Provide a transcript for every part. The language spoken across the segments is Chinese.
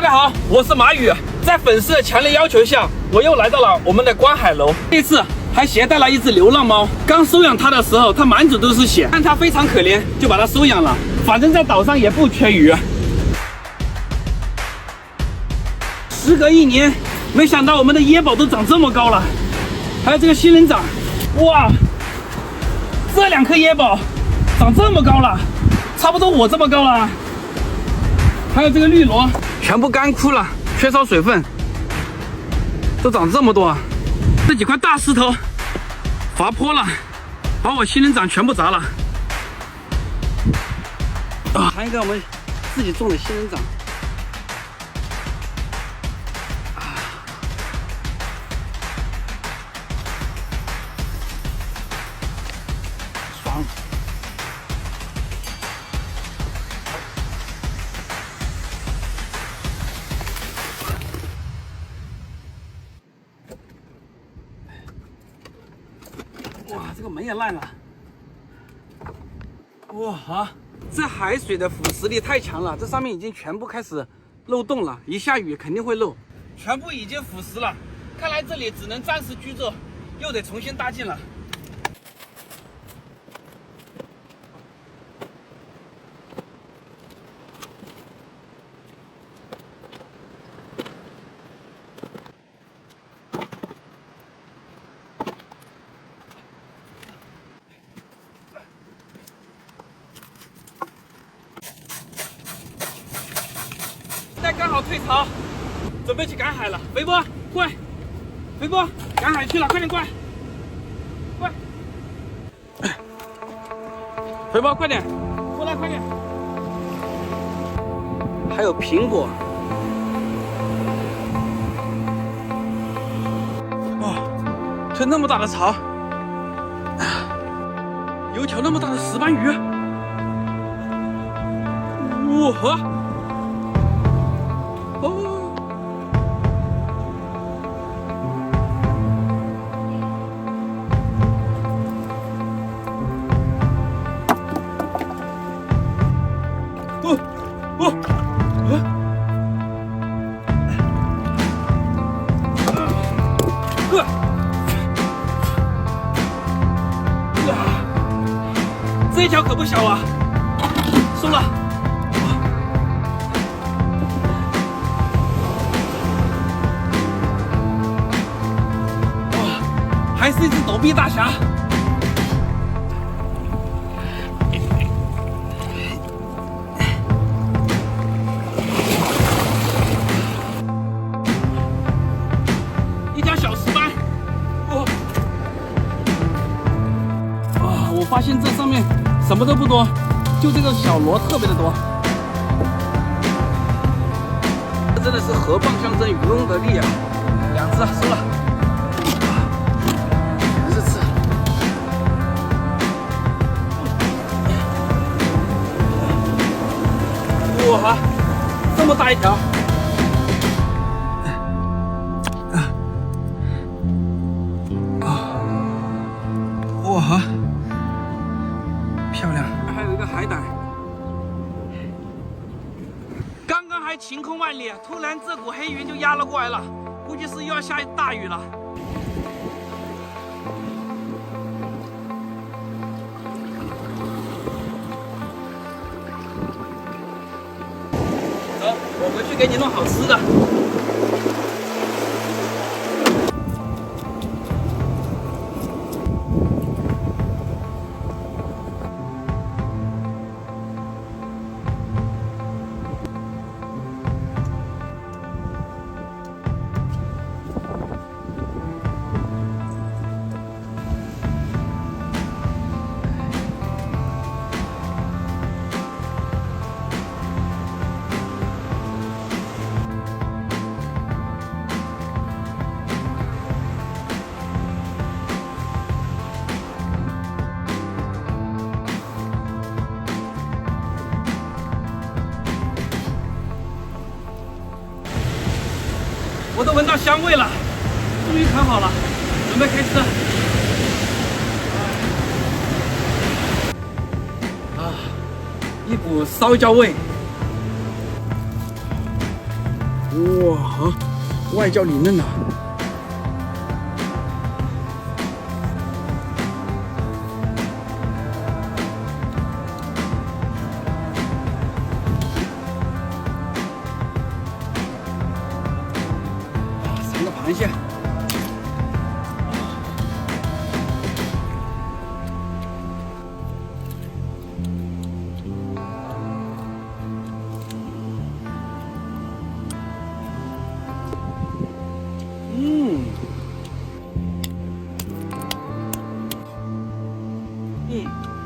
大家好，我是马宇。在粉丝的强烈要求下，我又来到了我们的观海楼。这次还携带了一只流浪猫。刚收养它的时候，它满嘴都是血，看它非常可怜，就把它收养了。反正在岛上也不缺鱼。时隔1年，没想到我们的椰宝都长这么高了。还有这个仙人掌，哇，这2颗椰宝长这么高了，差不多我这么高了。还有这个绿萝，全部干枯了，缺少水分，都长这么多。这几块大石头滑坡了，把我仙人掌全部砸了。还有一个我们自己种的仙人掌。爽。哇，这个门也烂了。哇，这海水的腐蚀力太强了，这上面已经全部开始漏洞了，一下雨肯定会漏，全部已经腐蚀了。看来这里只能暂时居住，又得重新搭建了。刚好退潮，准备去赶海了。肥波，过来！肥波，赶海去了，快点过来！过来！肥波，快点，过来，快点！还有苹果。哇，这那么大的潮，有条那么大的石斑鱼。哇！这一条可不小啊，收了。哇，还是一只抖臂大侠。一条小石斑。我发现这上面什么都不多，就这个小螺特别的多。这真的是河蚌相争，渔翁得利啊！2只收了，全是刺。哇，这么大一条！哇！漂亮，还有一个海胆。刚刚还晴空万里，突然这股黑云就压了过来了，估计是又要下大雨了。走，我回去给你弄好吃的。我都闻到香味了，终于烤好了，准备开吃。一股烧焦味。哇，外焦里嫩呐、3个螃蟹。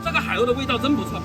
这个海鸥的味道真不错。